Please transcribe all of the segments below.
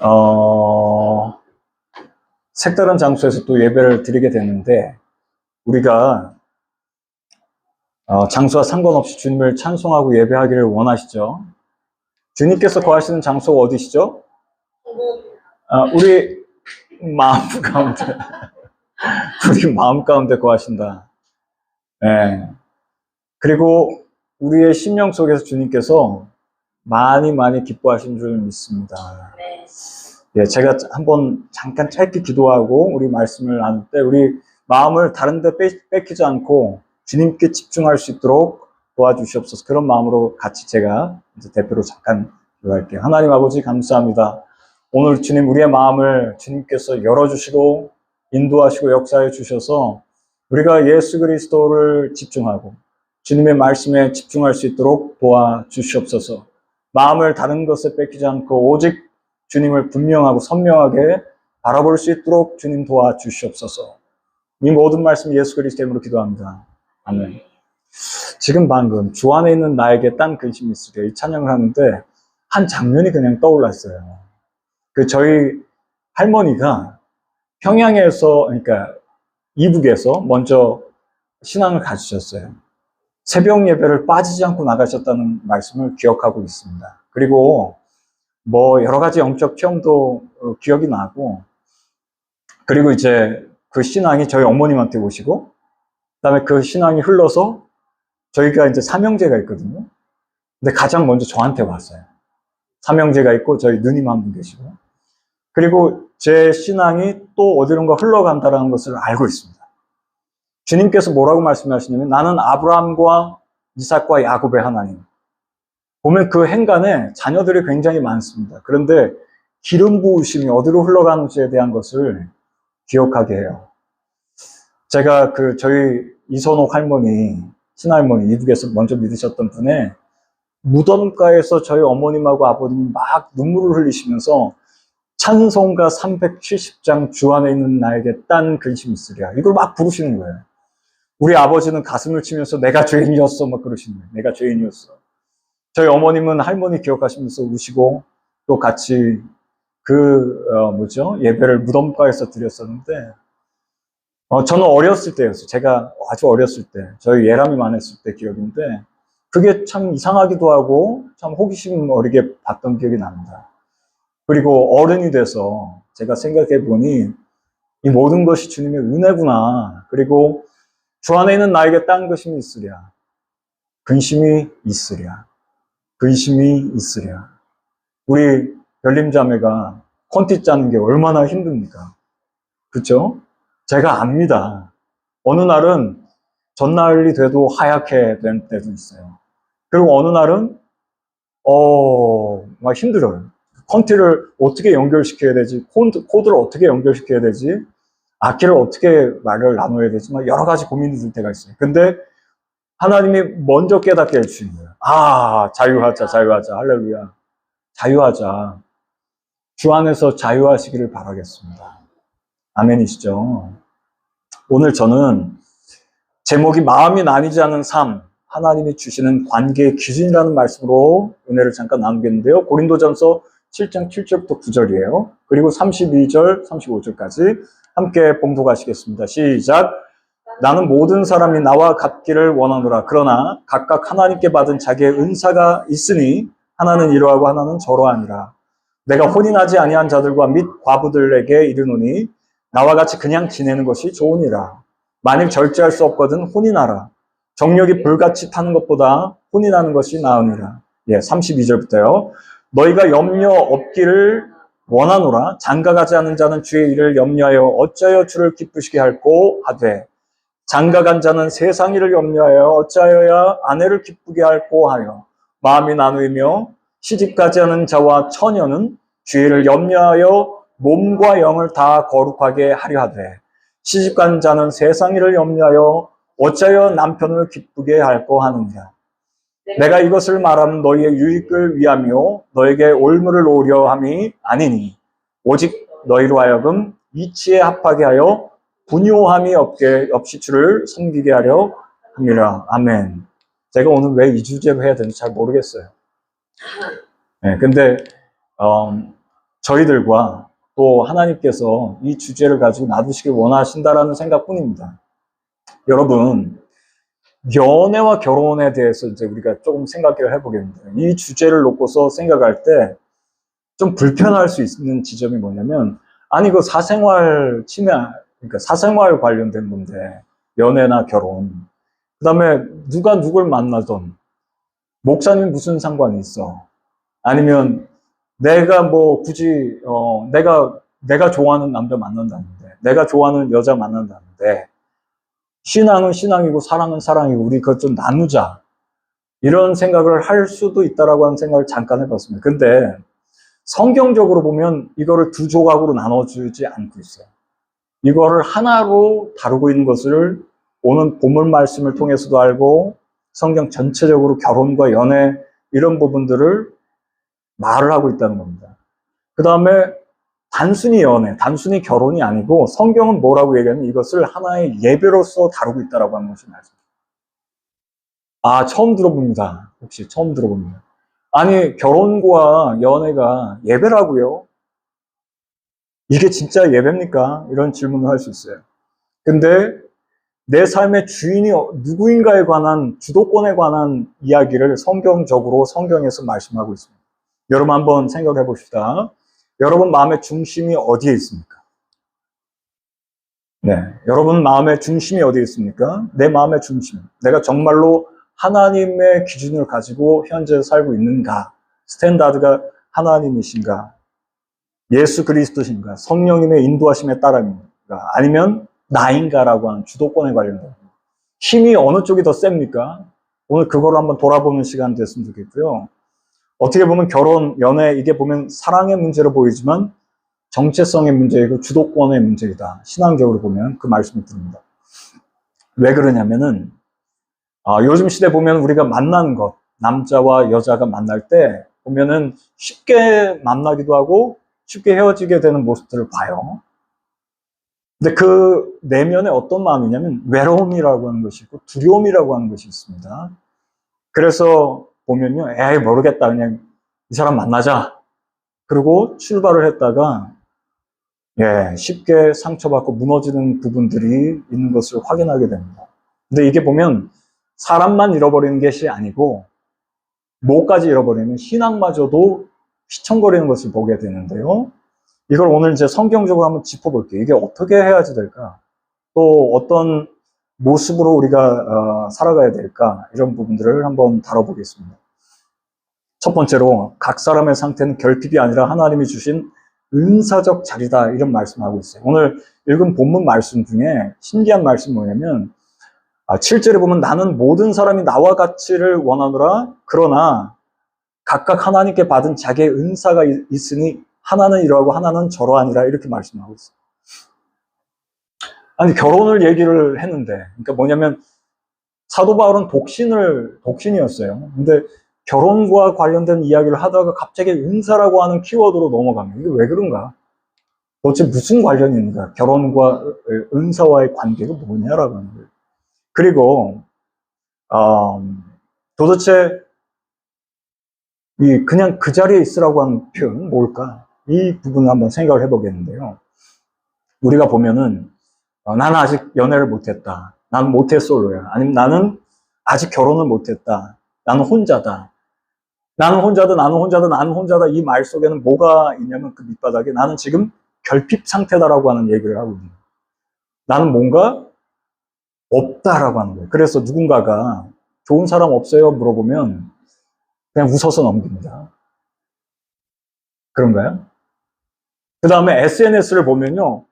어, 색다른 장소에서 또 예배를 드리게 되는데, 우리가 장소와 상관없이 주님을 찬송하고 예배하기를 원하시죠? 주님께서 거하시는 장소가 어디시죠? 우리 마음 가운데, 우리 마음 가운데 거하신다. 예. 그리고 우리의 심령 속에서 주님께서 많이 많이 기뻐하신 줄 믿습니다. 예, 제가 한번 잠깐 짧게 기도하고 우리 말씀을 나눌 때 우리 마음을 다른 데 뺏기지 않고 주님께 집중할 수 있도록 도와주시옵소서. 그런 마음으로 같이 제가 이제 대표로 잠깐 기도할게요. 하나님 아버지 감사합니다. 오늘 주님 우리의 마음을 주님께서 열어주시고 인도하시고 역사해 주셔서 우리가 예수 그리스도를 집중하고 주님의 말씀에 집중할 수 있도록 도와주시옵소서. 마음을 다른 것에 뺏기지 않고 오직 주님을 분명하고 선명하게 바라볼 수 있도록 주님 도와주시옵소서. 이 모든 말씀 예수 그리스도의 이름으로 기도합니다. 아멘. 지금 방금 주 안에 있는 나에게 딴 근심이 있으려 이 찬양을 하는데 한 장면이 그냥 떠올랐어요. 저희 할머니가 평양에서, 그러니까 이북에서 먼저 신앙을 가지셨어요. 새벽 예배를 빠지지 않고 나가셨다는 말씀을 기억하고 있습니다. 그리고 여러 가지 영적 체험도 기억이 나고, 그리고 이제 그 신앙이 저희 어머님한테 오시고, 그다음에 그 신앙이 흘러서 저희가 이제 삼형제가 있거든요. 근데 가장 먼저 저한테 왔어요. 삼형제가 있고 저희 누님 한 분 계시고, 그리고 제 신앙이 또 어디론가 흘러간다는 것을 알고 있습니다. 주님께서 뭐라고 말씀하시냐면 나는 아브라함과 이삭과 야곱의 하나님. 보면 그 행간에 자녀들이 굉장히 많습니다. 그런데 기름 부으심이 어디로 흘러가는지에 대한 것을 기억하게 해요. 제가 저희 이선옥 할머니, 친할머니, 이북에서 먼저 믿으셨던 분의 무덤가에서 저희 어머님하고 아버님이 막 눈물을 흘리시면서 찬송가 370장 주 안에 있는 나에게 딴 근심이 있으랴. 이걸 막 부르시는 거예요. 우리 아버지는 가슴을 치면서 내가 죄인이었어 막 그러시는 거예요. 내가 죄인이었어. 저희 어머님은 할머니 기억하시면서 우시고 또 같이 예배를 무덤가에서 드렸었는데, 저는 어렸을 때였어요. 제가 아주 어렸을 때, 저희 예람이 많았을 때 기억인데, 그게 참 이상하기도 하고, 참 호기심 어리게 봤던 기억이 납니다. 그리고 어른이 돼서 제가 생각해 보니, 이 모든 것이 주님의 은혜구나. 그리고 주 안에 있는 나에게 딴 것이 있으랴. 근심이 있으랴. 근심이 있으랴. 우리 별림자매가 콘티 짜는 게 얼마나 힘듭니까? 그렇죠? 제가 압니다. 어느 날은 전날이 돼도 하얗게 된 때도 있어요. 그리고 어느 날은 막 힘들어요. 콘티를 어떻게 연결시켜야 되지? 코드를 어떻게 연결시켜야 되지? 악기를 어떻게 말을 나눠야 되지? 막 여러 가지 고민이 들 때가 있어요. 근데 하나님이 먼저 깨닫게 해주시는 거예요. 자유하자, 자유하자. 할렐루야. 자유하자. 주 안에서 자유하시기를 바라겠습니다. 아멘이시죠? 오늘 저는 제목이 마음이 나뉘지 않는 삶, 하나님이 주시는 관계의 기준이라는 말씀으로 은혜를 잠깐 나누겠는데요. 고린도전서 7장 7절부터 9절이에요. 그리고 32절, 35절까지 함께 봉독하시겠습니다. 시작! 나는 모든 사람이 나와 같기를 원하노라. 그러나 각각 하나님께 받은 자기의 은사가 있으니 하나는 이러하고 하나는 저러하니라. 내가 혼인하지 아니한 자들과 및 과부들에게 이르노니 나와 같이 그냥 지내는 것이 좋으니라. 만일 절제할 수 없거든 혼인하라. 정력이 불같이 타는 것보다 혼인하는 것이 나으니라. 32절부터요. 너희가 염려 없기를 원하노라. 장가가지 않은 자는 주의 일을 염려하여 어찌하여 주를 기쁘시게 할꼬 하되 장가간 자는 세상 일을 염려하여 어찌하여야 아내를 기쁘게 할꼬 하여 마음이 나누이며 시집가지 않은 자와 처녀는 주의를 염려하여 몸과 영을 다 거룩하게 하려 하되 시집간 자는 세상 일을 염려하여 어찌하여 남편을 기쁘게 할꼬 하느니라. 내가 이것을 말하면 너희의 유익을 위하며 너에게 올무를 놓으려 함이 아니니 오직 너희로 하여금 이치에 합하게 하여 분요함이 없이 주를 섬기게 하려 함이라. 아멘. 제가 오늘 왜 이 주제로 해야 되는지 잘 모르겠어요. 근데 저희들과 또 하나님께서 이 주제를 가지고 놔두시길 원하신다라는 생각뿐입니다. 여러분, 연애와 결혼에 대해서 이제 우리가 조금 생각을 해보겠는데, 이 주제를 놓고서 생각할 때 좀 불편할 수 있는 지점이 뭐냐면, 아니, 그 사생활 침해, 그러니까 사생활 관련된 건데, 연애나 결혼. 그 다음에 누가 누굴 만나던, 목사님 무슨 상관이 있어? 아니면 내가 뭐 굳이, 내가 좋아하는 남자 만난다는데, 내가 좋아하는 여자 만난다는데, 신앙은 신앙이고 사랑은 사랑이고 우리 그것 좀 나누자. 이런 생각을 할 수도 있다라고 하는 생각을 잠깐 해봤습니다. 근데 성경적으로 보면 이거를 두 조각으로 나눠주지 않고 있어요. 이거를 하나로 다루고 있는 것을 오늘 본문 말씀을 통해서도 알고 성경 전체적으로 결혼과 연애 이런 부분들을 말을 하고 있다는 겁니다. 그 다음에 단순히 연애, 단순히 결혼이 아니고 성경은 뭐라고 얘기하면 이것을 하나의 예배로서 다루고 있다라고 하는 것이 말씀입니다. 아, 처음 들어봅니다. 혹시 처음 들어봅니다. 아니, 결혼과 연애가 예배라고요? 이게 진짜 예배입니까? 이런 질문을 할 수 있어요. 근데 내 삶의 주인이 누구인가에 관한 주도권에 관한 이야기를 성경적으로 성경에서 말씀하고 있습니다. 여러분 한번 생각해 봅시다. 여러분 마음의 중심이 어디에 있습니까? 네, 여러분 마음의 중심이 어디에 있습니까? 내 마음의 중심. 내가 정말로 하나님의 기준을 가지고 현재 살고 있는가? 스탠다드가 하나님이신가? 예수 그리스도신가? 성령님의 인도하심에 따릅니까? 아니면 나인가라고 하는 주도권에 관련된 힘이 어느 쪽이 더 셉니까? 오늘 그걸 한번 돌아보는 시간 됐으면 좋겠고요. 어떻게 보면 결혼, 연애 이게 보면 사랑의 문제로 보이지만 정체성의 문제이고 주도권의 문제이다. 신앙적으로 보면 그 말씀을 드립니다. 왜 그러냐면은 요즘 시대 보면 우리가 만나는 것, 남자와 여자가 만날 때 보면은 쉽게 만나기도 하고 쉽게 헤어지게 되는 모습들을 봐요. 근데 그 내면에 어떤 마음이냐면 외로움이라고 하는 것이 있고 두려움이라고 하는 것이 있습니다. 그래서 보면요, 에이 모르겠다, 그냥 이 사람 만나자. 그리고 출발을 했다가 쉽게 상처받고 무너지는 부분들이 있는 것을 확인하게 됩니다. 근데 이게 보면 사람만 잃어버리는 것이 아니고 뭐까지 잃어버리면 신앙마저도 휘청거리는 것을 보게 되는데요. 이걸 오늘 이제 성경적으로 한번 짚어볼게요. 이게 어떻게 해야지 될까? 또 어떤 모습으로 우리가 살아가야 될까? 이런 부분들을 한번 다뤄보겠습니다. 첫 번째로 각 사람의 상태는 결핍이 아니라 하나님이 주신 은사적 자리다 이런 말씀을 하고 있어요. 오늘 읽은 본문 말씀 중에 신기한 말씀이 뭐냐면 7절에 보면 나는 모든 사람이 나와 같이를 원하노라 그러나 각각 하나님께 받은 자기의 은사가 있으니 하나는 이러하고 하나는 저러하니라 이렇게 말씀하고 있어요. 아니 결혼을 얘기를 했는데 그러니까 뭐냐면 사도 바울은 독신이었어요. 근데 결혼과 관련된 이야기를 하다가 갑자기 은사라고 하는 키워드로 넘어갑니다. 이게 왜 그런가? 도대체 무슨 관련이 있는가? 결혼과 은사와의 관계가 뭐냐라고 하는 거예요. 그리고 도대체 그냥 그 자리에 있으라고 하는 표현은 뭘까? 이 부분을 한번 생각을 해보겠는데요. 우리가 보면은 나는 아직 연애를 못했다. 나는 모태솔로야. 아니면 나는 아직 결혼을 못했다. 나는 혼자다. 나는 혼자다, 나는 혼자다, 나는 혼자다. 이 말 속에는 뭐가 있냐면 그 밑바닥에 나는 지금 결핍 상태다라고 하는 얘기를 하고 있는 거예요. 나는 뭔가 없다라고 하는 거예요. 그래서 누군가가 좋은 사람 없어요? 물어보면 그냥 웃어서 넘깁니다. 그런가요? 그 다음에 SNS를 보면요.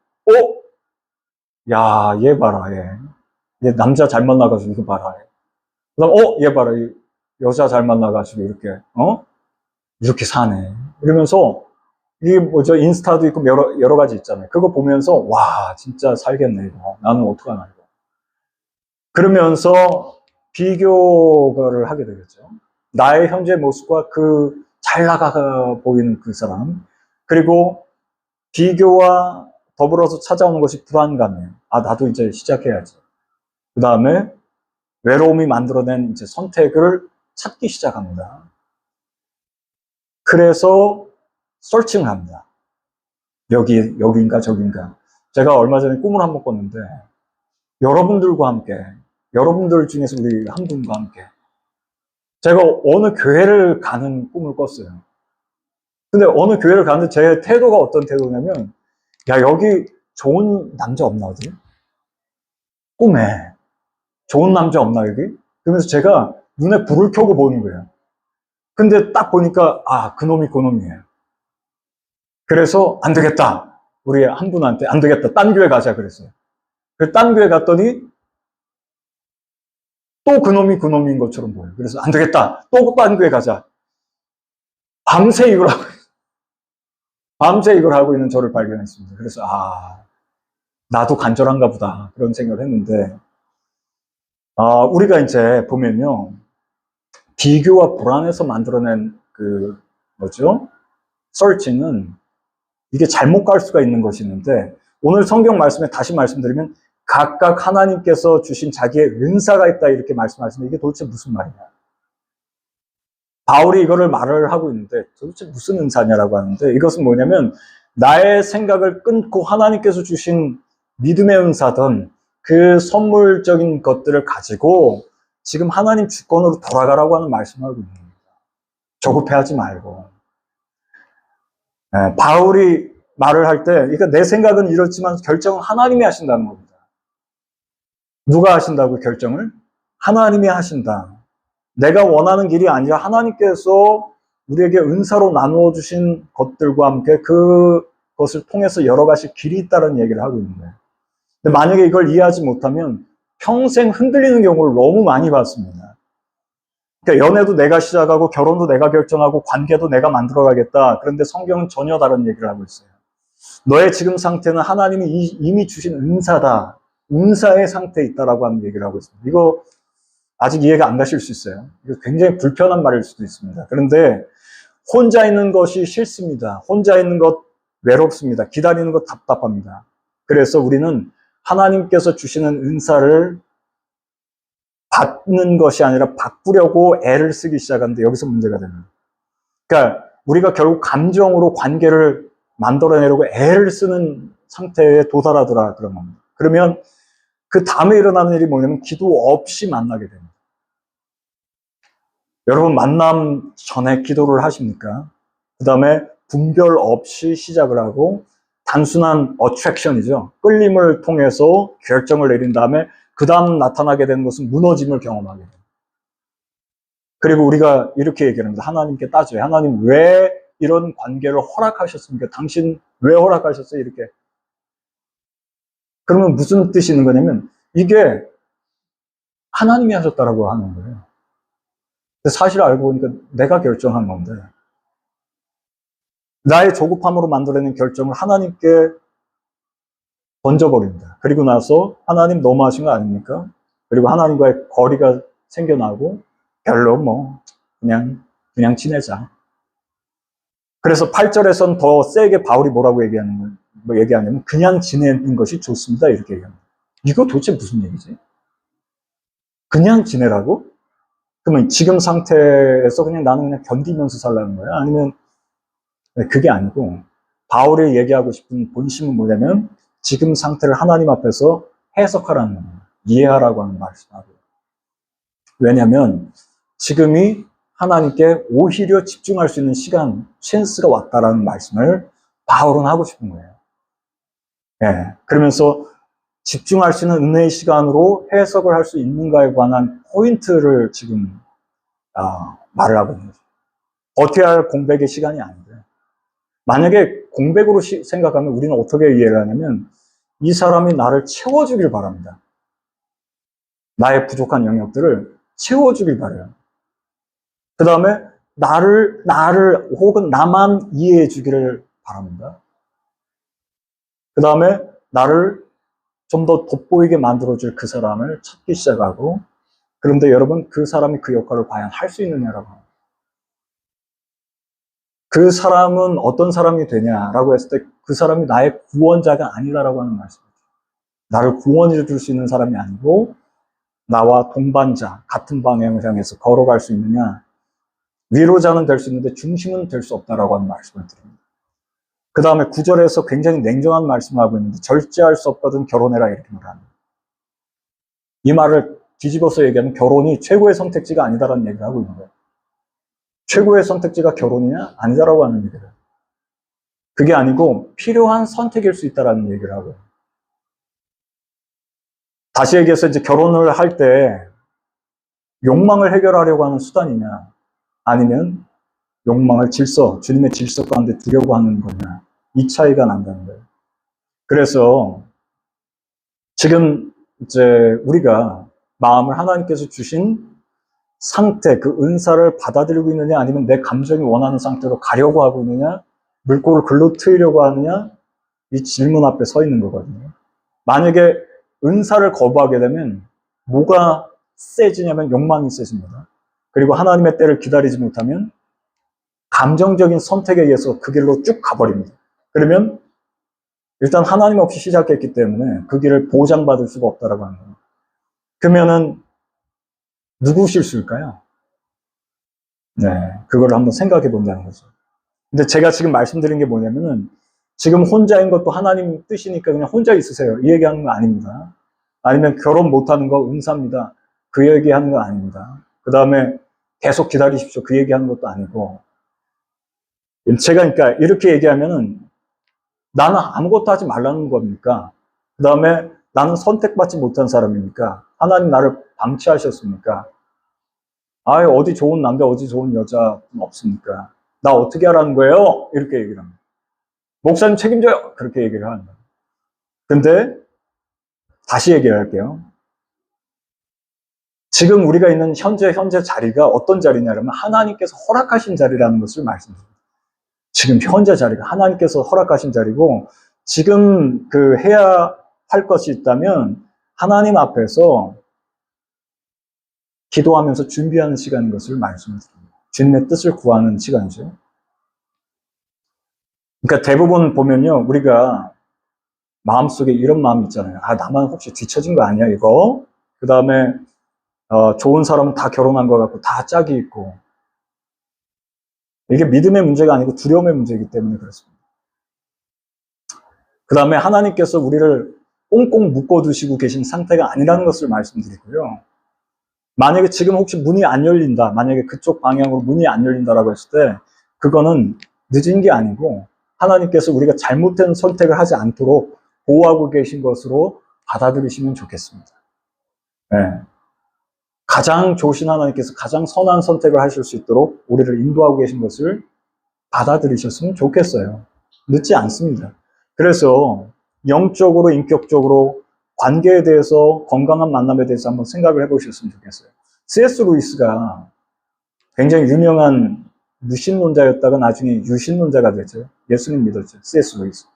야, 얘 봐라, 얘 남자 잘 만나가지고 이거 봐라. 그 다음, 얘 봐라. 여자 잘 만나가지고 이렇게, 이렇게 사네. 이러면서, 이게 뭐죠? 인스타도 있고 여러 가지 있잖아요. 그거 보면서, 와, 진짜 살겠네, 이거. 나는 어떡하나, 이거. 그러면서 비교를 하게 되겠죠. 나의 현재 모습과 그 잘 나가 보이는 그 사람. 그리고 비교와 더불어서 찾아오는 것이 불안감이에요. 나도 이제 시작해야지. 그 다음에 외로움이 만들어낸 이제 선택을 찾기 시작합니다. 그래서 서칭을 합니다. 여기인가 저긴가. 제가 얼마 전에 꿈을 한번 꿨는데, 여러분들과 함께, 여러분들 중에서 우리 한 분과 함께, 제가 어느 교회를 가는 꿈을 꿨어요. 근데 어느 교회를 가는데 제 태도가 어떤 태도냐면, 야, 여기 좋은 남자 없나, 어디? 꿈에. 좋은 남자 없나, 여기? 그러면서 제가 눈에 불을 켜고 보는 거예요. 근데 딱 보니까, 아, 그놈이에요. 그래서 안 되겠다. 우리 한 분한테 안 되겠다. 딴 교회 가자 그랬어요. 딴 교회 갔더니 또 그놈인 것처럼 보여요. 그래서 안 되겠다. 또 딴 교회 가자. 밤새 이걸 하고, 밤새 이걸 하고 있는 저를 발견했습니다. 그래서, 아, 나도 간절한가 보다. 그런 생각을 했는데, 우리가 이제 보면요. 비교와 불안에서 만들어낸 뭐죠? 설치는 이게 잘못 갈 수가 있는 것이 있는데, 오늘 성경 말씀에 다시 말씀드리면, 각각 하나님께서 주신 자기의 은사가 있다 이렇게 말씀하시는데 이게 도대체 무슨 말이냐. 바울이 이거를 말을 하고 있는데 도대체 무슨 은사냐라고 하는데 이것은 뭐냐면 나의 생각을 끊고 하나님께서 주신 믿음의 은사든 그 선물적인 것들을 가지고 지금 하나님 주권으로 돌아가라고 하는 말씀을 하고 있는 겁니다. 조급해하지 말고. 바울이 말을 할 때 그러니까 내 생각은 이렇지만 결정은 하나님이 하신다는 겁니다. 누가 하신다고 결정을? 하나님이 하신다. 내가 원하는 길이 아니라 하나님께서 우리에게 은사로 나누어 주신 것들과 함께 그것을 통해서 여러 가지 길이 있다는 얘기를 하고 있는 거예요. 근데 만약에 이걸 이해하지 못하면 평생 흔들리는 경우를 너무 많이 봤습니다. 그러니까 연애도 내가 시작하고 결혼도 내가 결정하고 관계도 내가 만들어가겠다. 그런데 성경은 전혀 다른 얘기를 하고 있어요. 너의 지금 상태는 하나님이 이미 주신 은사다. 은사의 상태에 있다라고 하는 얘기를 하고 있습니다. 이거 아직 이해가 안 가실 수 있어요. 이거 굉장히 불편한 말일 수도 있습니다. 그런데 혼자 있는 것이 싫습니다. 혼자 있는 것 외롭습니다. 기다리는 것 답답합니다. 그래서 우리는 하나님께서 주시는 은사를 받는 것이 아니라 바꾸려고 애를 쓰기 시작하는데 여기서 문제가 됩니다. 그러니까 우리가 결국 감정으로 관계를 만들어내려고 애를 쓰는 상태에 도달하더라 그런 겁니다. 그러면 그 다음에 일어나는 일이 뭐냐면 기도 없이 만나게 됩니다. 여러분 만남 전에 기도를 하십니까? 그 다음에 분별 없이 시작을 하고 단순한 어트랙션이죠. 끌림을 통해서 결정을 내린 다음에 그 다음 나타나게 되는 것은 무너짐을 경험하게 됩니다. 그리고 우리가 이렇게 얘기합니다. 하나님께 따져요. 하나님 왜 이런 관계를 허락하셨습니까? 당신 왜 허락하셨어요? 이렇게. 그러면 무슨 뜻이 있는 거냐면 이게 하나님이 하셨다라고 하는 거예요. 사실 알고 보니까 내가 결정한 건데 나의 조급함으로 만들어낸 결정을 하나님께 던져버립니다. 그리고 나서 하나님 너무하신 거 아닙니까? 그리고 하나님과의 거리가 생겨나고 별로 그냥 지내자. 그래서 8절에선 더 세게 바울이 뭐라고 얘기하냐면 그냥 지내는 것이 좋습니다. 이렇게 얘기합니다. 이거 도대체 무슨 얘기지? 그냥 지내라고? 그러면 지금 상태에서 나는 그냥 견디면서 살라는 거야? 아니면 그게 아니고 바울이 얘기하고 싶은 본심은 뭐냐면 지금 상태를 하나님 앞에서 해석하라는 거예요. 이해하라고 하는 말씀하고요. 왜냐하면 지금이 하나님께 오히려 집중할 수 있는 시간, 찬스가 왔다라는 말씀을 바울은 하고 싶은 거예요. 예, 그러면서 집중할 수 있는 은혜의 시간으로 해석을 할 수 있는가에 관한 포인트를 지금 말을 하고 있는 거죠. 어떻게 할 공백의 시간이 아닌데 만약에 공백으로 생각하면 우리는 어떻게 이해를 하냐면 이 사람이 나를 채워주길 바랍니다. 나의 부족한 영역들을 채워주길 바라요. 그 다음에 나를 혹은 나만 이해해 주기를 바랍니다. 그 다음에 나를 좀 더 돋보이게 만들어줄 그 사람을 찾기 시작하고 그런데 여러분 그 사람이 그 역할을 과연 할 수 있느냐라고 합니다. 그 사람은 어떤 사람이 되냐라고 했을 때 그 사람이 나의 구원자가 아니다라고 하는 말씀이죠. 나를 구원해 줄 수 있는 사람이 아니고 나와 동반자, 같은 방향을 향해서 걸어갈 수 있느냐, 위로자는 될 수 있는데 중심은 될 수 없다라고 하는 말씀을 드립니다. 그 다음에 9절에서 굉장히 냉정한 말씀을 하고 있는데 절제할 수 없거든 결혼해라 이렇게 말합니다. 이 말을 뒤집어서 얘기하면 결혼이 최고의 선택지가 아니다라는 얘기를 하고 있는 거예요. 최고의 선택지가 결혼이냐? 아니다라고 하는 얘기를. 그게 아니고 필요한 선택일 수 있다라는 얘기를 하고요. 다시 얘기해서 이제 결혼을 할 때 욕망을 해결하려고 하는 수단이냐, 아니면 욕망을 주님의 질서 가운데 두려고 하는 거냐, 이 차이가 난다는 거예요. 그래서 지금 이제 우리가 마음을 하나님께서 주신 상태, 그 은사를 받아들이고 있느냐, 아니면 내 감정이 원하는 상태로 가려고 하고 있느냐, 물꼬를 글로 트이려고 하느냐, 이 질문 앞에 서 있는 거거든요. 만약에 은사를 거부하게 되면 뭐가 세지냐면 욕망이 세집니다. 그리고 하나님의 때를 기다리지 못하면 감정적인 선택에 의해서 그 길로 쭉 가버립니다. 그러면 일단 하나님 없이 시작했기 때문에 그 길을 보장받을 수가 없다라고 하는 거예요. 그러면은 누구 실수일까요? 네, 그걸 한번 생각해 본다는 거죠. 근데 제가 지금 말씀드린 게 뭐냐면은 지금 혼자인 것도 하나님 뜻이니까 그냥 혼자 있으세요. 이 얘기하는 거 아닙니다. 아니면 결혼 못하는 거 은사입니다. 그 얘기하는 거 아닙니다. 그 다음에 계속 기다리십시오. 그 얘기하는 것도 아니고. 제가 그러니까 이렇게 얘기하면은 나는 아무것도 하지 말라는 겁니까? 그 다음에 나는 선택받지 못한 사람입니까? 하나님 나를 방치하셨습니까? 아, 어디 좋은 남자, 어디 좋은 여자 없습니까? 나 어떻게 하라는 거예요? 이렇게 얘기를 합니다. 목사님 책임져요! 그렇게 얘기를 하는 거예요. 근데 다시 얘기를 할게요. 지금 우리가 있는 현재 자리가 어떤 자리냐면 하나님께서 허락하신 자리라는 것을 말씀드립니다. 지금 현재 자리가 하나님께서 허락하신 자리고, 지금 그 해야 할 것이 있다면 하나님 앞에서 기도하면서 준비하는 시간인 것을 말씀드립니다. 주님의 뜻을 구하는 시간이죠. 그러니까 대부분 보면요, 우리가 마음속에 이런 마음이 있잖아요. 아, 나만 혹시 뒤처진 거 아니야, 이거? 그 다음에 좋은 사람은 다 결혼한 것 같고 다 짝이 있고. 이게 믿음의 문제가 아니고 두려움의 문제이기 때문에 그렇습니다. 그 다음에 하나님께서 우리를 꽁꽁 묶어두시고 계신 상태가 아니라는 것을 말씀드리고요. 만약에 지금 혹시 문이 안 열린다, 만약에 그쪽 방향으로 문이 안 열린다라고 했을 때 그거는 늦은 게 아니고 하나님께서 우리가 잘못된 선택을 하지 않도록 보호하고 계신 것으로 받아들이시면 좋겠습니다. 네. 가장 좋으신 하나님께서 가장 선한 선택을 하실 수 있도록 우리를 인도하고 계신 것을 받아들이셨으면 좋겠어요. 늦지 않습니다. 그래서 영적으로, 인격적으로 관계에 대해서, 건강한 만남에 대해서 한번 생각을 해보셨으면 좋겠어요. C.S. 루이스가 굉장히 유명한 무신론자였다가 나중에 유신론자가 되죠. 예수님 믿었죠. C.S. 루이스.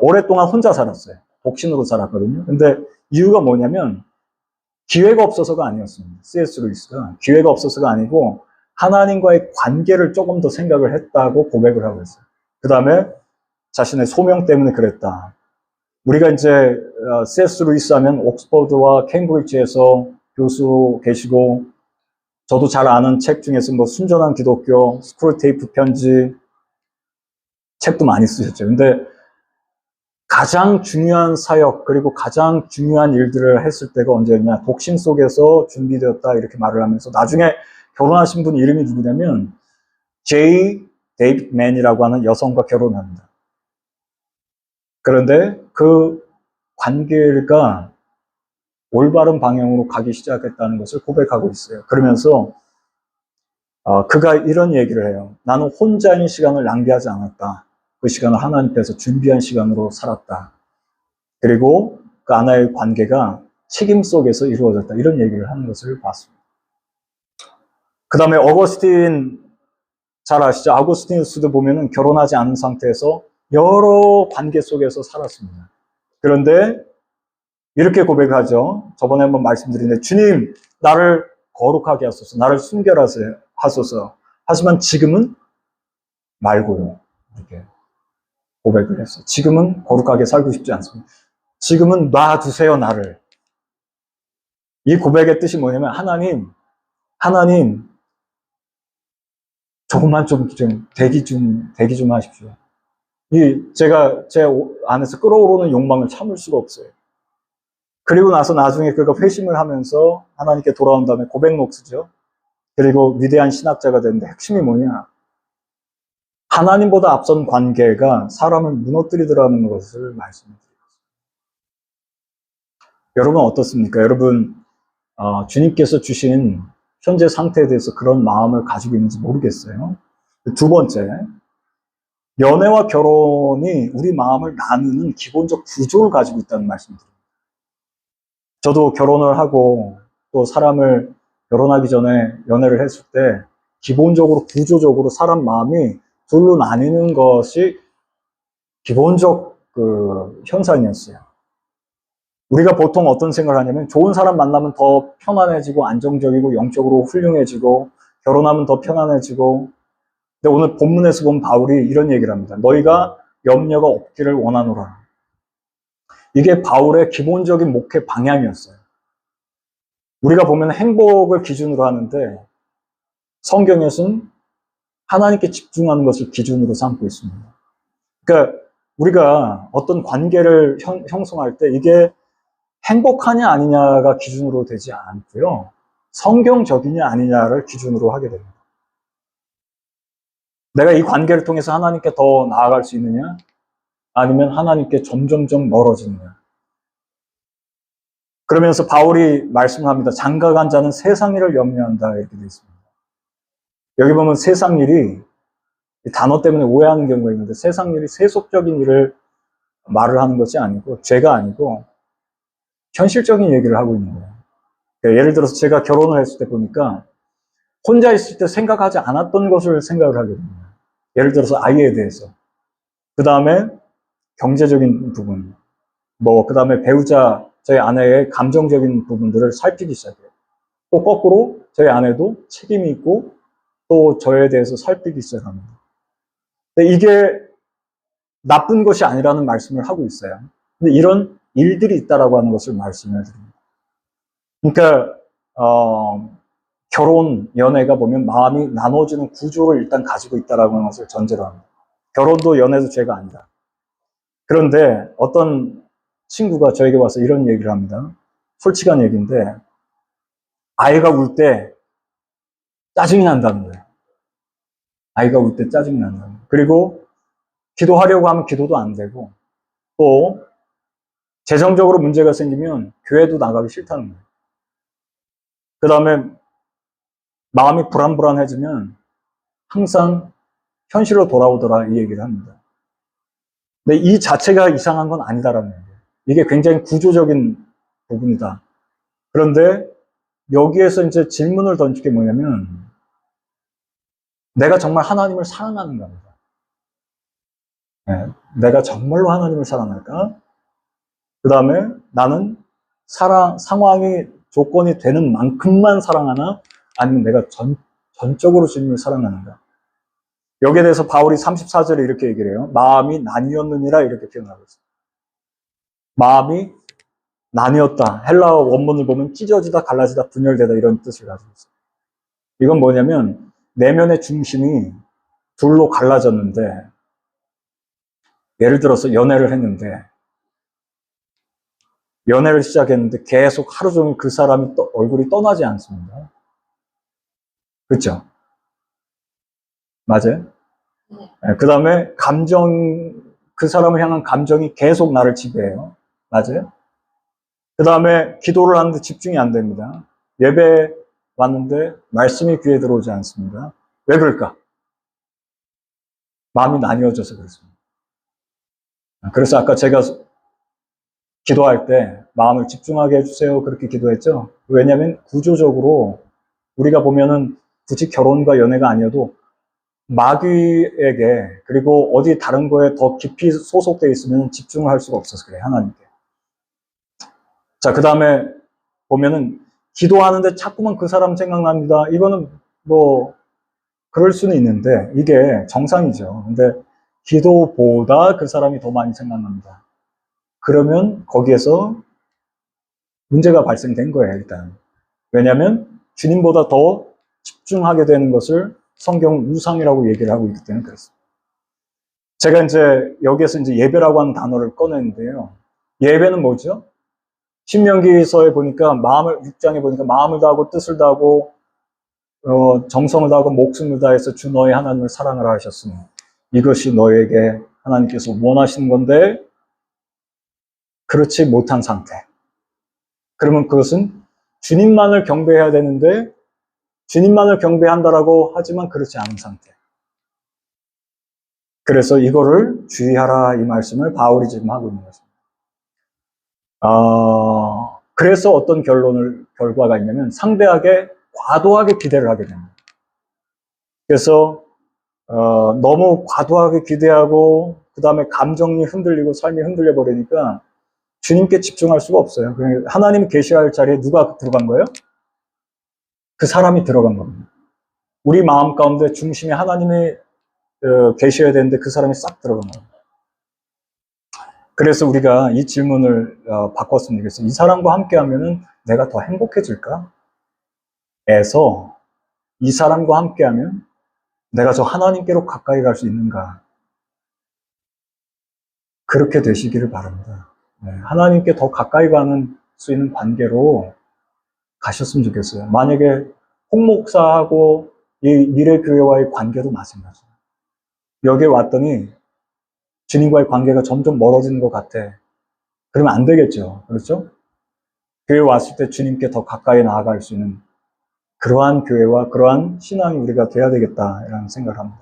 오랫동안 혼자 살았어요. 독신으로 살았거든요. 근데 이유가 뭐냐면 기회가 없어서가 아니었습니다. C.S. 루이스가 기회가 없어서가 아니고 하나님과의 관계를 조금 더 생각을 했다고 고백을 하고 있어요. 그 다음에 자신의 소명 때문에 그랬다. 우리가 이제 C.S. 루이스 하면 옥스퍼드와 케임브리지에서 교수로 계시고, 저도 잘 아는 책 중에서 뭐 순전한 기독교, 스크롤테이프 편지 책도 많이 쓰셨죠. 근데 가장 중요한 사역, 그리고 가장 중요한 일들을 했을 때가 언제였냐? 독신 속에서 준비되었다, 이렇게 말을 하면서 나중에 결혼하신 분 이름이 누구냐면 제이 데이빗 맨이라고 하는 여성과 결혼합니다. 그런데 그 관계가 올바른 방향으로 가기 시작했다는 것을 고백하고 있어요. 그러면서 그가 이런 얘기를 해요. 나는 혼자인 시간을 낭비하지 않았다. 그 시간을 하나님께서 준비한 시간으로 살았다. 그리고 그 아내의 관계가 책임 속에서 이루어졌다. 이런 얘기를 하는 것을 봤습니다. 그 다음에 어거스틴 잘 아시죠? 아구스티누스도 보면은 결혼하지 않은 상태에서 여러 관계 속에서 살았습니다. 그런데 이렇게 고백하죠. 저번에 한번 말씀드렸는데, 주님, 나를 거룩하게 하소서, 나를 순결하소서. 하지만 지금은 말고요. 이렇게 고백을 했어요. 지금은 거룩하게 살고 싶지 않습니다. 지금은 놔두세요, 나를. 이 고백의 뜻이 뭐냐면, 하나님, 조금만 좀 대기 좀 하십시오. 제가 제 안에서 끓어오르는 욕망을 참을 수가 없어요. 그리고 나서 나중에 그가 회심을 하면서 하나님께 돌아온 다음에 고백록 쓰죠. 그리고 위대한 신학자가 되는데 핵심이 뭐냐? 하나님보다 앞선 관계가 사람을 무너뜨리더라는 것을 말씀드립니다. 여러분 어떻습니까? 여러분 주님께서 주신 현재 상태에 대해서 그런 마음을 가지고 있는지 모르겠어요. 두 번째, 연애와 결혼이 우리 마음을 나누는 기본적 구조를 가지고 있다는 말씀드립니다. 저도 결혼을 하고 또 사람을 결혼하기 전에 연애를 했을 때 기본적으로 구조적으로 사람 마음이 둘로 나뉘는 것이 기본적 그 현상이었어요. 우리가 보통 어떤 생각을 하냐면 좋은 사람 만나면 더 편안해지고 안정적이고 영적으로 훌륭해지고 결혼하면 더 편안해지고. 근데 오늘 본문에서 본 바울이 이런 얘기를 합니다. 너희가 염려가 없기를 원하노라. 이게 바울의 기본적인 목회 방향이었어요. 우리가 보면 행복을 기준으로 하는데 성경에서는 하나님께 집중하는 것을 기준으로 삼고 있습니다. 그러니까 우리가 어떤 관계를 형성할 때 이게 행복하냐 아니냐가 기준으로 되지 않고요. 성경적이냐 아니냐를 기준으로 하게 됩니다. 내가 이 관계를 통해서 하나님께 더 나아갈 수 있느냐? 아니면 하나님께 점점점 멀어지느냐? 그러면서 바울이 말씀합니다. 장가간 자는 세상 일을 염려한다 이렇게 되어 있습니다. 여기 보면 세상 일이 단어 때문에 오해하는 경우가 있는데 세상 일이 세속적인 일을 말을 하는 것이 아니고 죄가 아니고 현실적인 얘기를 하고 있는 거예요. 예를 들어서 제가 결혼을 했을 때 보니까 혼자 있을 때 생각하지 않았던 것을 생각을 하게 됩니다. 예를 들어서 아이에 대해서. 그 다음에 경제적인 부분. 그 다음에 배우자, 저희 아내의 감정적인 부분들을 살피기 시작해요. 또 거꾸로 저희 아내도 책임이 있고 또 저에 대해서 살피기 시작합니다. 근데 이게 나쁜 것이 아니라는 말씀을 하고 있어요. 근데 이런 일들이 있다라고 하는 것을 말씀을 드립니다. 그러니까 결혼, 연애가 보면 마음이 나눠지는 구조를 일단 가지고 있다라고 하는 것을 전제로 합니다. 결혼도 연애도 죄가 아니다. 그런데 어떤 친구가 저에게 와서 이런 얘기를 합니다. 솔직한 얘기인데 아이가 울 때 짜증이 난다는 거예요. 아이가 울 때 짜증이 난다는 거예요. 그리고 기도하려고 하면 기도도 안 되고 또 재정적으로 문제가 생기면 교회도 나가기 싫다는 거예요. 그 다음에 마음이 불안해지면 항상 현실로 돌아오더라 이 얘기를 합니다. 근데 이 자체가 이상한 건 아니다라는 거예요. 이게 굉장히 구조적인 부분이다. 그런데 여기에서 이제 질문을 던질 게 뭐냐면 내가 정말 하나님을 사랑하는가? 네, 내가 정말로 하나님을 사랑할까? 그 다음에 나는 상황이 조건이 되는 만큼만 사랑하나? 아니면 내가 전적으로 주님을 사랑하는가? 여기에 대해서 바울이 34절에 이렇게 얘기를 해요. 마음이 나뉘었느니라 이렇게 표현하고 있어요. 마음이 나뉘었다. 헬라어 원문을 보면 찢어지다, 갈라지다, 분열되다 이런 뜻을 가지고 있어요. 이건 뭐냐면 내면의 중심이 둘로 갈라졌는데 예를 들어서 연애를 시작했는데 계속 하루 종일 그 사람이 얼굴이 떠나지 않습니다. 그렇죠? 맞아요? 네, 그 다음에 그 사람을 향한 감정이 계속 나를 지배해요. 맞아요? 그 다음에 기도를 하는데 집중이 안 됩니다. 예배 왔는데 말씀이 귀에 들어오지 않습니다. 왜 그럴까? 마음이 나뉘어져서 그렇습니다. 그래서 아까 제가 기도할 때 마음을 집중하게 해주세요. 그렇게 기도했죠. 왜냐하면 구조적으로 우리가 보면은 굳이 결혼과 연애가 아니어도 마귀에게 그리고 어디 다른 거에 더 깊이 소속되어 있으면 집중을 할 수가 없어서 그래요. 하나님께. 자, 그 다음에 보면은 기도하는데 자꾸만 그 사람 생각납니다. 이거는 그럴 수는 있는데 이게 정상이죠. 근데 기도보다 그 사람이 더 많이 생각납니다. 그러면 거기에서 문제가 발생된 거예요, 일단. 왜냐하면 주님보다 더 집중하게 되는 것을 성경은 우상이라고 얘기를 하고 있기 때문에 그렇습니다. 제가 이제 여기에서 이제 예배라고 하는 단어를 꺼냈는데요. 예배는 뭐죠? 신명기서에 보니까 6장에 보니까 마음을 다하고 뜻을 다하고 정성을 다하고 목숨을 다해서 주 너의 하나님을 사랑하라 하셨으니 이것이 너에게 하나님께서 원하시는 건데 그렇지 못한 상태. 그러면 그것은 주님만을 경배해야 되는데 주님만을 경배한다라고 하지만 그렇지 않은 상태. 그래서 이거를 주의하라 이 말씀을 바울이 지금 하고 있는 것입니다. 그래서 어떤 결과가 있냐면 상대하게 과도하게 기대를 하게 됩니다. 그래서 너무 과도하게 기대하고 그 다음에 감정이 흔들리고 삶이 흔들려 버리니까 주님께 집중할 수가 없어요. 하나님이 계시할 자리에 누가 들어간 거예요? 그 사람이 들어간 겁니다. 우리 마음 가운데 중심에 하나님이 계셔야 되는데 그 사람이 싹 들어간 겁니다. 그래서 우리가 이 질문을 바꿨으면 좋겠어요. 이 사람과 함께 하면은 내가 더 행복해질까? 에서 이 사람과 함께 하면 내가 저 하나님께로 가까이 갈 수 있는가? 그렇게 되시기를 바랍니다. 네, 하나님께 더 가까이 가는 수 있는 관계로 가셨으면 좋겠어요. 만약에 홍 목사하고 이 미래교회와의 관계도 마찬가지예요. 여기에 왔더니 주님과의 관계가 점점 멀어지는 것 같아. 그러면 안 되겠죠. 그렇죠? 교회 왔을 때 주님께 더 가까이 나아갈 수 있는 그러한 교회와 그러한 신앙이 우리가 돼야 되겠다라는 생각을 합니다.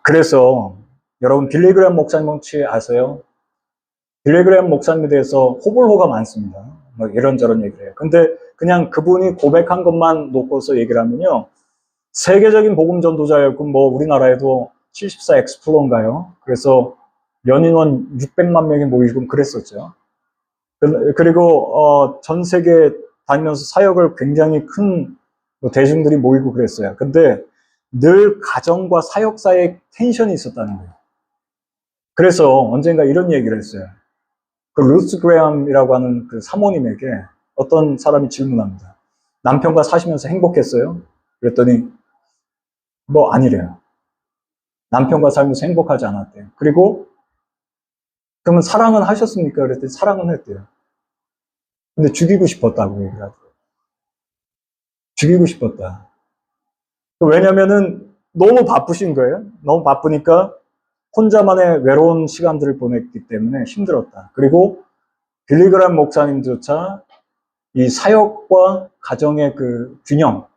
그래서 여러분 빌리 그레이엄 목사님 혹시 아세요? 빌리 그레이엄 목사님에 대해서 호불호가 많습니다. 뭐 이런저런 얘기를 해요. 근데 그냥 그분이 고백한 것만 놓고서 얘기를 하면요. 세계적인 복음 전도자였고 뭐 우리나라에도 74 엑스플로인가요? 그래서 연인원 600만 명이 모이고 그랬었죠. 그리고 전 세계 다니면서 사역을 굉장히 큰 대중들이 모이고 그랬어요. 근데 늘 가정과 사역 사이에 텐션이 있었다는 거예요. 그래서 언젠가 이런 얘기를 했어요. 그 루스 그레함이라고 하는 그 사모님에게 어떤 사람이 질문합니다. 남편과 사시면서 행복했어요? 그랬더니 뭐 아니래요. 남편과 살면서 행복하지 않았대요. 그리고 그러면 사랑은 하셨습니까? 그랬더니 사랑은 했대요. 근데 죽이고 싶었다고 얘기를 하더라고요. 죽이고 싶었다. 왜냐면은 너무 바쁘신 거예요. 너무 바쁘니까 혼자만의 외로운 시간들을 보냈기 때문에 힘들었다. 그리고 빌리 그레이엄 목사님조차 이 사역과 가정의 그 균형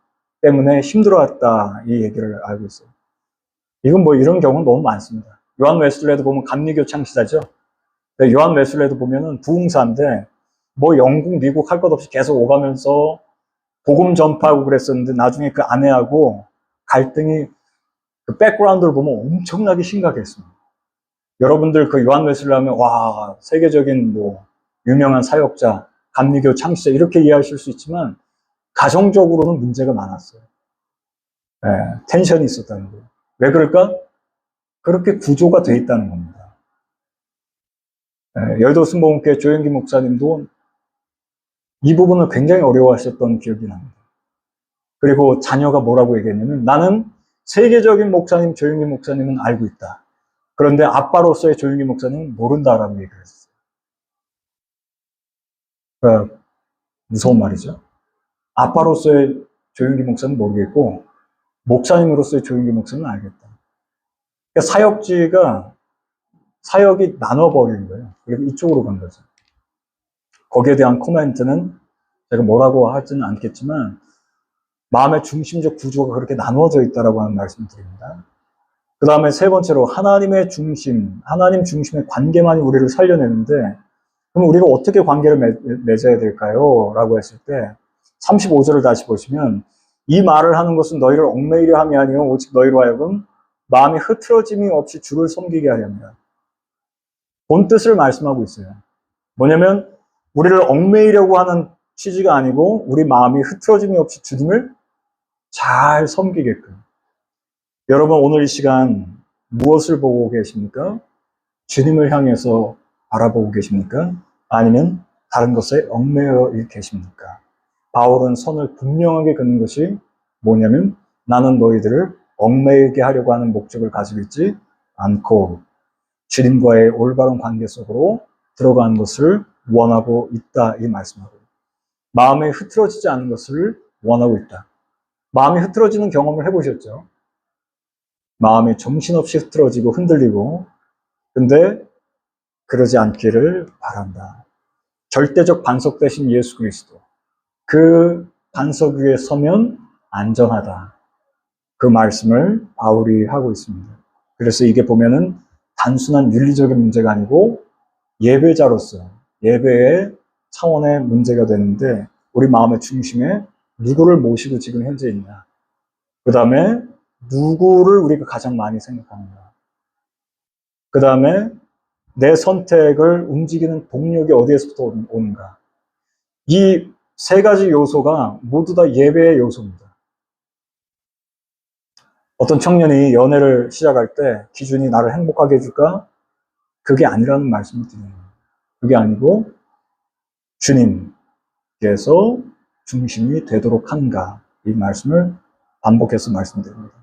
때문에 힘들어했다. 이 얘기를 알고 있어요. 이건 뭐 이런 경우는 너무 많습니다. 요한 웨슬레도 보면 감리교 창시자죠. 요한 웨슬레도 보면은 부흥사인데 뭐 영국, 미국 할 것 없이 계속 오가면서 복음 전파하고 그랬었는데 나중에 그 아내하고 갈등이 그 백그라운드를 보면 엄청나게 심각했습니다. 여러분들 그 요한 웨슬레 하면 와 세계적인 뭐 유명한 사역자, 감리교 창시자 이렇게 이해하실 수 있지만 가정적으로는 문제가 많았어요. 네, 텐션이 있었다는 거예요. 왜 그럴까? 그렇게 구조가 돼 있다는 겁니다. 네, 여의도 순복음교회 조영기 목사님도 이 부분을 굉장히 어려워하셨던 기억이 납니다. 그리고 자녀가 뭐라고 얘기했냐면 나는 세계적인 목사님 조영기 목사님은 알고 있다. 그런데 아빠로서의 조영기 목사님은 모른다라고 얘기를 했어요. 그러니까 무서운 말이죠. 아빠로서의 조영기 목사는 모르겠고 목사님으로서의 조영기 목사는 알겠다. 그러니까 사역이 나눠버리는 거예요. 그리고 이쪽으로 간 거죠. 거기에 대한 코멘트는 제가 뭐라고 하지는 않겠지만 마음의 중심적 구조가 그렇게 나누어져 있다라고 하는 말씀을 드립니다. 그 다음에 세 번째로 하나님의 중심, 하나님 중심의 관계만이 우리를 살려내는데 그럼 우리가 어떻게 관계를 맺어야 될까요? 라고 했을 때 35절을 다시 보시면 이 말을 하는 것은 너희를 얽매이려 함이 아니요 오직 너희로 하여금 마음이 흐트러짐이 없이 주를 섬기게 하려 합니다. 본 뜻을 말씀하고 있어요. 뭐냐면 우리를 얽매이려고 하는 취지가 아니고 우리 마음이 흐트러짐이 없이 주님을 잘 섬기게끔. 여러분 오늘 이 시간 무엇을 보고 계십니까? 주님을 향해서 바라보고 계십니까? 아니면 다른 것에 얽매여 계십니까? 바울은 선을 분명하게 그는 것이 뭐냐면 나는 너희들을 얽매이게 하려고 하는 목적을 가지고 있지 않고 주님과의 올바른 관계 속으로 들어가는 것을 원하고 있다, 이 말씀하고, 마음이 흐트러지지 않은 것을 원하고 있다. 마음이 흐트러지는 경험을 해보셨죠? 마음이 정신없이 흐트러지고 흔들리고, 근데 그러지 않기를 바란다. 절대적 반석 대신 예수 그리스도, 그 반석 위에 서면 안전하다, 그 말씀을 바울이 하고 있습니다. 그래서 이게 보면은 단순한 윤리적인 문제가 아니고 예배자로서 예배의 차원의 문제가 되는데, 우리 마음의 중심에 누구를 모시고 지금 현재 있냐, 그 다음에 누구를 우리가 가장 많이 생각하는가, 그 다음에 내 선택을 움직이는 동력이 어디에서부터 오는가. 이 세 가지 요소가 모두 다 예배의 요소입니다. 어떤 청년이 연애를 시작할 때 기준이 나를 행복하게 해줄까? 그게 아니라는 말씀을 드려요. 그게 아니고 주님께서 중심이 되도록 한가, 이 말씀을 반복해서 말씀드립니다.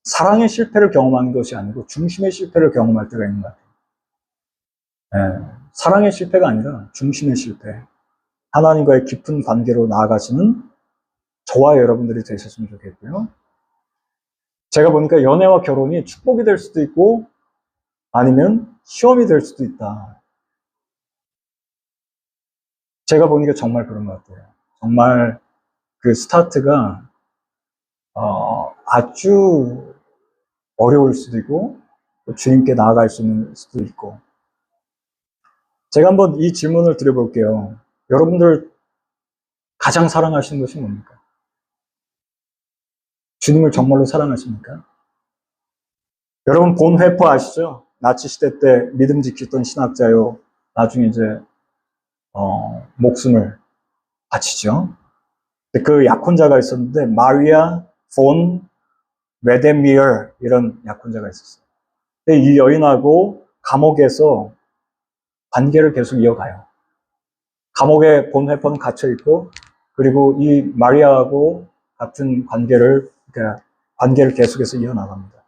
사랑의 실패를 경험하는 것이 아니고 중심의 실패를 경험할 때가 있는 것 같아요. 사랑의 실패가 아니라 중심의 실패, 하나님과의 깊은 관계로 나아가시는 저와 여러분들이 되셨으면 좋겠고요. 제가 보니까 연애와 결혼이 축복이 될 수도 있고 아니면 시험이 될 수도 있다. 제가 보니까 정말 그런 것 같아요. 정말 그 스타트가 아주 어려울 수도 있고 주님께 나아갈 수 있는 수도 있고. 제가 한번 이 질문을 드려볼게요. 여러분들 가장 사랑하시는 것이 뭡니까? 주님을 정말로 사랑하십니까? 여러분 본회포 아시죠? 나치 시대 때 믿음 지켰던 신학자요. 나중에 이제 목숨을 바치죠. 그 약혼자가 있었는데 마리아 폰 웨데미어, 이런 약혼자가 있었어요. 근데 이 여인하고 감옥에서 관계를 계속 이어가요. 감옥에 본회포는 갇혀 있고, 그리고 이 마리아하고 같은 관계를, 그러니까 관계를 계속해서 이어나갑니다.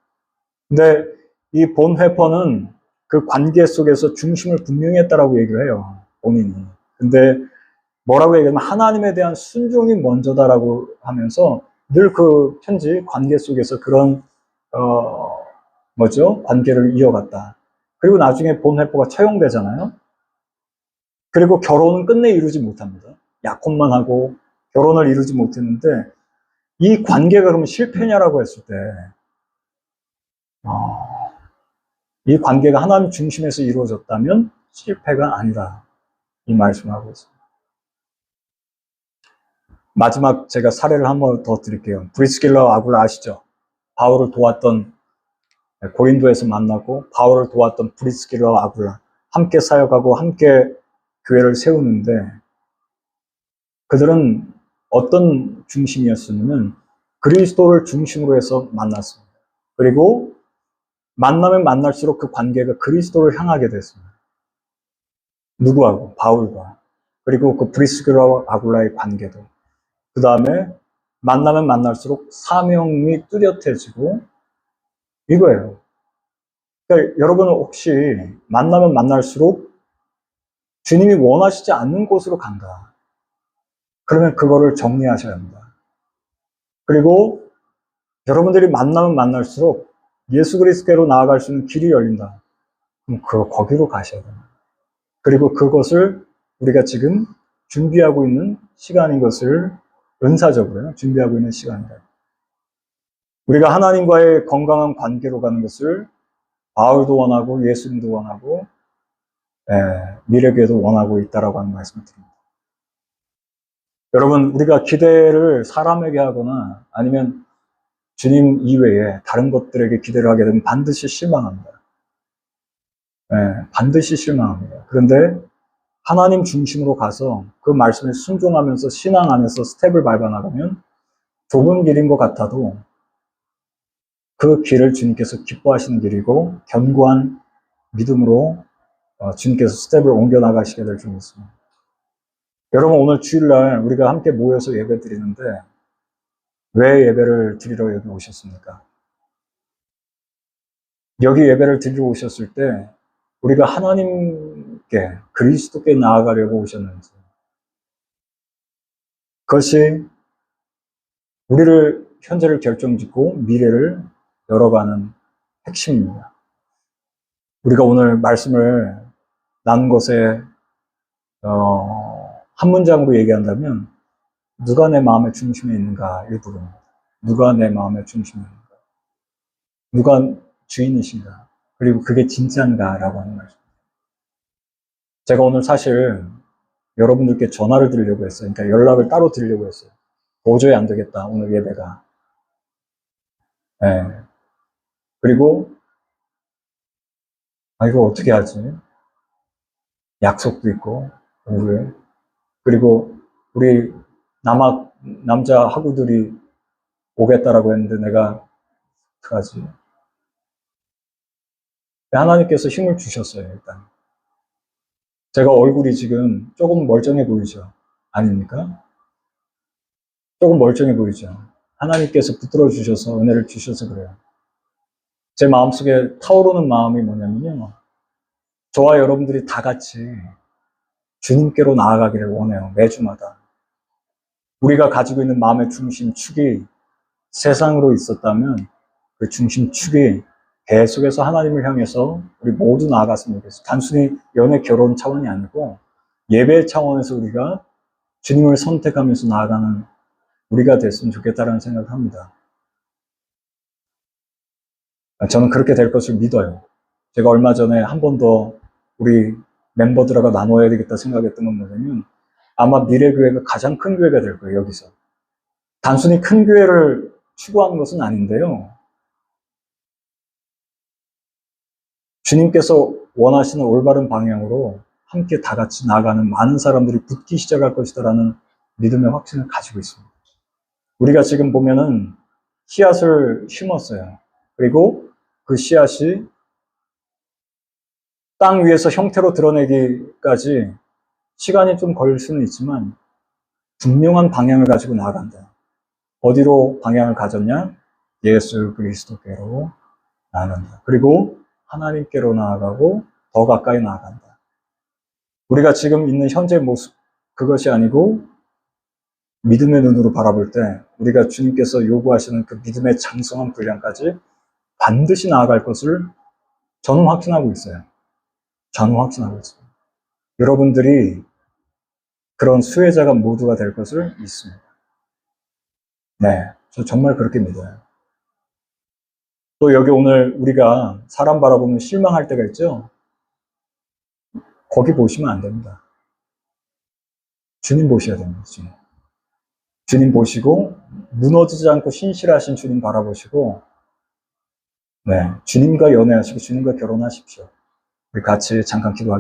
근데 이 본회포는 그 관계 속에서 중심을 분명히 했다라고 얘기를 해요, 본인이. 근데 뭐라고 얘기하면 하나님에 대한 순종이 먼저다라고 하면서 늘 그 편지 관계 속에서 그런 관계를 이어갔다. 그리고 나중에 본회포가 처형되잖아요. 그리고 결혼은 끝내 이루지 못합니다. 약혼만 하고 결혼을 이루지 못했는데, 이 관계가 그러면 실패냐라고 했을 때, 이 관계가 하나님 중심에서 이루어졌다면 실패가 아니다, 이 말씀을 하고 있습니다. 마지막 제가 사례를 한 번 더 드릴게요. 브리스길라 아굴라 아시죠? 바울을 도왔던, 고린도에서 만나고 바울을 도왔던 브리스길라 아굴라, 함께 사역하고 함께 교회를 세우는데, 그들은 어떤 중심이었냐면 그리스도를 중심으로 해서 만났습니다. 그리고 만나면 만날수록 그 관계가 그리스도를 향하게 됐습니다. 누구하고? 바울과. 그리고 그 브리스길라 아굴라의 관계도. 그 다음에 만나면 만날수록 사명이 뚜렷해지고, 이거예요. 그러니까 여러분은 혹시 만나면 만날수록 주님이 원하시지 않는 곳으로 간다, 그러면 그거를 정리하셔야 합니다. 그리고 여러분들이 만나면 만날수록 예수 그리스도로 나아갈 수 있는 길이 열린다, 그럼 거기로 가셔야 됩니다. 그리고 그것을 우리가 지금 준비하고 있는 시간인 것을, 은사적으로요, 준비하고 있는 시간이다. 우리가 하나님과의 건강한 관계로 가는 것을 바울도 원하고 예수님도 원하고 미래교회도 원하고 있다라고 하는 말씀을 드립니다. 여러분, 우리가 기대를 사람에게 하거나 아니면 주님 이외에 다른 것들에게 기대를 하게 되면 반드시 실망합니다. 반드시 실망합니다. 그런데 하나님 중심으로 가서 그 말씀에 순종하면서 신앙 안에서 스텝을 밟아 나가면 좁은 길인 것 같아도 그 길을 주님께서 기뻐하시는 길이고, 견고한 믿음으로 주님께서 스텝을 옮겨 나가시게 될 줄 믿습니다. 여러분, 오늘 주일날 우리가 함께 모여서 예배 드리는데 왜 예배를 드리러 여기 오셨습니까? 여기 예배를 드리러 오셨을 때 우리가 하나님께, 그리스도께 나아가려고 오셨는지, 그것이 우리를, 현재를 결정짓고 미래를 열어가는 핵심입니다. 우리가 오늘 말씀을 나눈 것에 한 문장으로 얘기한다면, 누가 내 마음의 중심에 있는가 일부분입니다. 누가 내 마음의 중심에 있는가, 누가 주인이신가, 그리고 그게 진짜인가라고 하는 말씀. 제가 오늘 사실 여러분들께 전화를 드리려고 했어요. 그러니까 연락을 따로 드리려고 했어요. 도저히 안 되겠다, 오늘 예배가. 네. 그리고 이거 어떻게 하지? 약속도 있고 오후에. 그리고 우리 남자 학우들이 오겠다라고 했는데 내가 어떡하지? 하나님께서 힘을 주셨어요. 일단 제가 얼굴이 지금 조금 멀쩡해 보이죠? 아닙니까? 조금 멀쩡해 보이죠? 하나님께서 붙들어 주셔서, 은혜를 주셔서 그래요. 제 마음속에 타오르는 마음이 뭐냐면요, 저와 여러분들이 다 같이 주님께로 나아가기를 원해요. 매주마다. 우리가 가지고 있는 마음의 중심축이 세상으로 있었다면 그 중심축이 계속해서 하나님을 향해서 우리 모두 나아갔으면 좋겠어요. 단순히 연애 결혼 차원이 아니고 예배 차원에서 우리가 주님을 선택하면서 나아가는 우리가 됐으면 좋겠다는 생각을 합니다. 저는 그렇게 될 것을 믿어요. 제가 얼마 전에 한 번 더 우리 멤버들하고 나눠야 되겠다 생각했던 건 뭐냐면, 아마 미래교회가 가장 큰 교회가 될 거예요, 여기서. 단순히 큰 교회를 추구하는 것은 아닌데요, 주님께서 원하시는 올바른 방향으로 함께 다 같이 나아가는 많은 사람들이 붙기 시작할 것이다라는 믿음의 확신을 가지고 있습니다. 우리가 지금 보면은 씨앗을 심었어요. 그리고 그 씨앗이 땅 위에서 형태로 드러내기까지 시간이 좀 걸릴 수는 있지만 분명한 방향을 가지고 나아간다. 어디로 방향을 가졌냐? 예수 그리스도께로 나아간다. 그리고 하나님께로 나아가고 더 가까이 나아간다. 우리가 지금 있는 현재 모습, 그것이 아니고 믿음의 눈으로 바라볼 때 우리가 주님께서 요구하시는 그 믿음의 장성한 분량까지 반드시 나아갈 것을 저는 확신하고 있어요. 저는 확신하고 있습니다. 여러분들이 그런 수혜자가 모두가 될 것을 믿습니다. 네, 저 정말 그렇게 믿어요. 또 여기 오늘 우리가 사람 바라보면 실망할 때가 있죠? 거기 보시면 안 됩니다. 주님 보셔야 됩니다. 주님 보시고 무너지지 않고 신실하신 주님 바라보시고, 네, 주님과 연애하시고 주님과 결혼하십시오. 우리 같이 잠깐 기도하겠습니다.